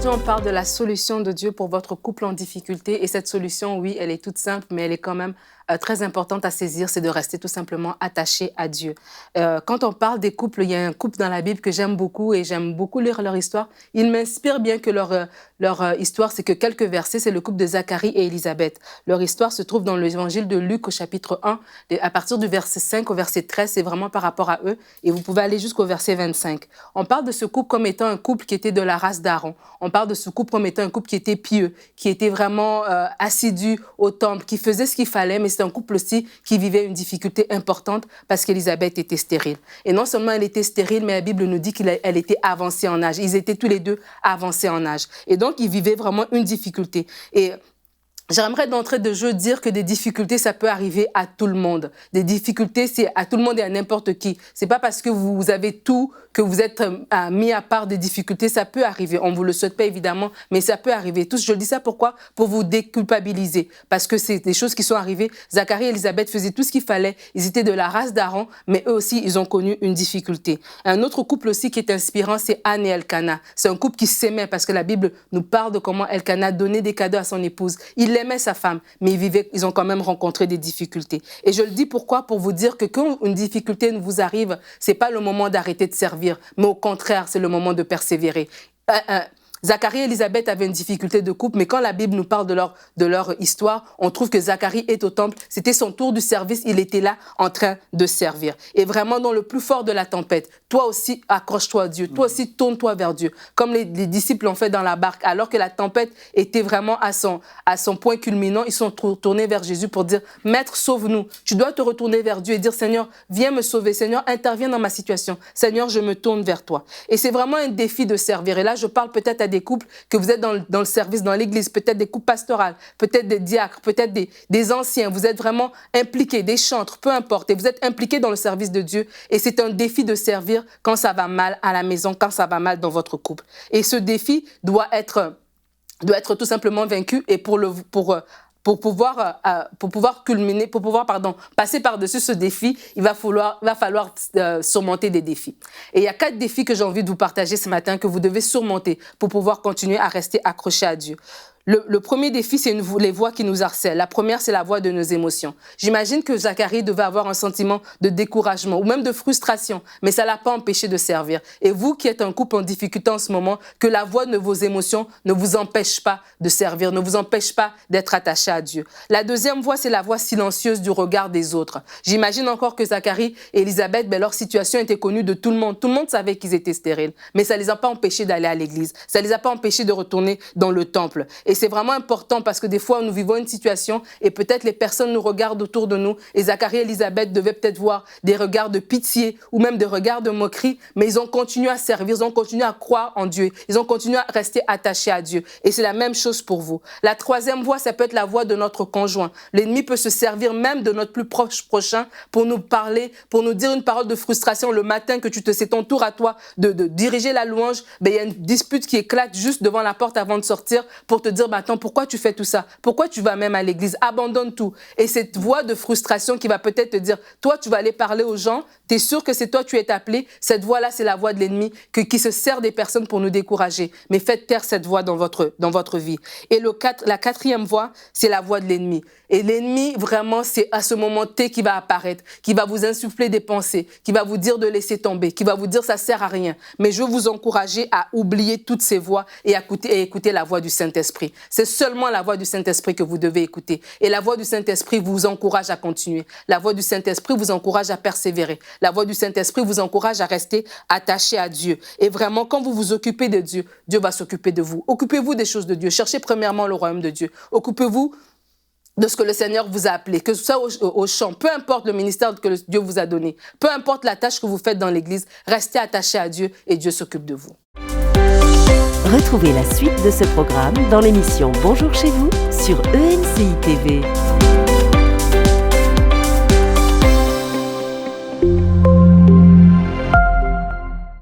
Aujourd'hui, on parle de la solution de Dieu pour votre couple en difficulté. Et cette solution, oui, elle est toute simple, mais elle est quand même très importante à saisir, c'est de rester tout simplement attaché à Dieu. Quand on parle des couples, il y a un couple dans la Bible que j'aime beaucoup et j'aime beaucoup lire leur histoire. Ils m'inspirent bien que leur histoire, c'est que quelques versets, c'est le couple de Zacharie et Élisabeth. Leur histoire se trouve dans l'évangile de Luc au chapitre 1, à partir du verset 5 au verset 13, c'est vraiment par rapport à eux. Et vous pouvez aller jusqu'au verset 25. On parle de ce couple comme étant un couple qui était de la race d'Aaron. On parle de ce couple comme étant un couple qui était pieux, qui était vraiment assidu au temple, qui faisait ce qu'il fallait, mais c'est un couple aussi qui vivait une difficulté importante parce qu'Élisabeth était stérile. Et non seulement elle était stérile, mais la Bible nous dit qu'elle était avancée en âge. Ils étaient tous les deux avancés en âge. Et donc, ils vivaient vraiment une difficulté. Et j'aimerais d'entrée de jeu dire que des difficultés, ça peut arriver à tout le monde. Des difficultés, c'est à tout le monde et à n'importe qui. C'est pas parce que vous avez tout que vous êtes mis à part des difficultés. Ça peut arriver. On vous le souhaite pas évidemment, mais ça peut arriver. Tous, je dis ça pourquoi? Pour vous déculpabiliser. Parce que c'est des choses qui sont arrivées. Zacharie et Élisabeth faisaient tout ce qu'il fallait. Ils étaient de la race d'Aaron, mais eux aussi, ils ont connu une difficulté. Un autre couple aussi qui est inspirant, c'est Anne et Elkana. C'est un couple qui s'aimait parce que la Bible nous parle de comment Elkana donnait des cadeaux à son épouse. Il aimait sa femme, mais ils ont quand même rencontré des difficultés. Et je le dis pourquoi? Pour vous dire que quand une difficulté vous arrive, c'est pas le moment d'arrêter de servir, mais au contraire, c'est le moment de persévérer. Zacharie et Élisabeth avaient une difficulté de couple, mais quand la Bible nous parle de leur histoire, on trouve que Zacharie est au temple. C'était son tour du service, il était là en train de servir. Et vraiment, dans le plus fort de la tempête, toi aussi, accroche-toi à Dieu. Toi aussi, tourne-toi vers Dieu. Comme les disciples l'ont fait dans la barque, alors que la tempête était vraiment à son point culminant, ils sont tournés vers Jésus pour dire, Maître, sauve-nous. Tu dois te retourner vers Dieu et dire, Seigneur, viens me sauver. Seigneur, interviens dans ma situation. Seigneur, je me tourne vers toi. Et c'est vraiment un défi de servir. Et là, je parle peut-être à des couples que vous êtes dans le service, dans l'église, peut-être des couples pastorales, peut-être des diacres, peut-être des anciens. Vous êtes vraiment impliqués, des chantres, peu importe. Et vous êtes impliqués dans le service de Dieu. Et c'est un défi de servir quand ça va mal à la maison, quand ça va mal dans votre couple. Et ce défi doit être tout simplement vaincu. Et pour pouvoir passer par-dessus ce défi, il va falloir surmonter des défis. Et il y a 4 défis que j'ai envie de vous partager ce matin que vous devez surmonter pour pouvoir continuer à rester accroché à Dieu. Le premier défi, c'est les voix qui nous harcèlent. La première, c'est la voix de nos émotions. J'imagine que Zacharie devait avoir un sentiment de découragement ou même de frustration, mais ça ne l'a pas empêché de servir. Et vous qui êtes un couple en difficulté en ce moment, que la voix de vos émotions ne vous empêche pas de servir, ne vous empêche pas d'être attaché à Dieu. La deuxième voix, c'est la voix silencieuse du regard des autres. J'imagine encore que Zacharie et Élisabeth, leur situation était connue de tout le monde. Tout le monde savait qu'ils étaient stériles, mais ça ne les a pas empêchés d'aller à l'église. Ça ne les a pas empêchés de retourner dans le temple. Et c'est vraiment important parce que des fois, nous vivons une situation et peut-être les personnes nous regardent autour de nous. Et Zacharie et Élisabeth devaient peut-être voir des regards de pitié ou même des regards de moquerie, mais ils ont continué à servir, ils ont continué à croire en Dieu, ils ont continué à rester attachés à Dieu. Et c'est la même chose pour vous. La troisième voix, ça peut être la voix de notre conjoint. L'ennemi peut se servir même de notre plus proche prochain pour nous parler, pour nous dire une parole de frustration le matin que c'est ton tour à toi de diriger la louange. Il y a une dispute qui éclate juste devant la porte avant de sortir pour te dire, attends, pourquoi tu fais tout ça? Pourquoi tu vas même à l'église? Abandonne tout. Et cette voix de frustration qui va peut-être te dire, toi, tu vas aller parler aux gens, tu es sûr que c'est toi, tu es appelé. Cette voix-là, c'est la voix de l'ennemi qui se sert des personnes pour nous décourager. Mais faites taire cette voix dans votre vie. Et la quatrième voix, c'est la voix de l'ennemi. Et l'ennemi, vraiment, c'est à ce moment T qui va apparaître, qui va vous insuffler des pensées, qui va vous dire de laisser tomber, qui va vous dire ça sert à rien. Mais je veux vous encourager à oublier toutes ces voix et à écouter la voix du Saint-Esprit. C'est seulement la voix du Saint-Esprit que vous devez écouter. Et la voix du Saint-Esprit vous encourage à continuer. La voix du Saint-Esprit vous encourage à persévérer. La voix du Saint-Esprit vous encourage à rester attaché à Dieu. Et vraiment, quand vous vous occupez de Dieu, Dieu va s'occuper de vous. Occupez-vous des choses de Dieu. Cherchez premièrement le royaume de Dieu. Occupez-vous de ce que le Seigneur vous a appelé, que ce soit au champ, peu importe le ministère que Dieu vous a donné, peu importe la tâche que vous faites dans l'Église, restez attaché à Dieu et Dieu s'occupe de vous. Retrouvez la suite de ce programme dans l'émission Bonjour chez vous sur ENCI TV.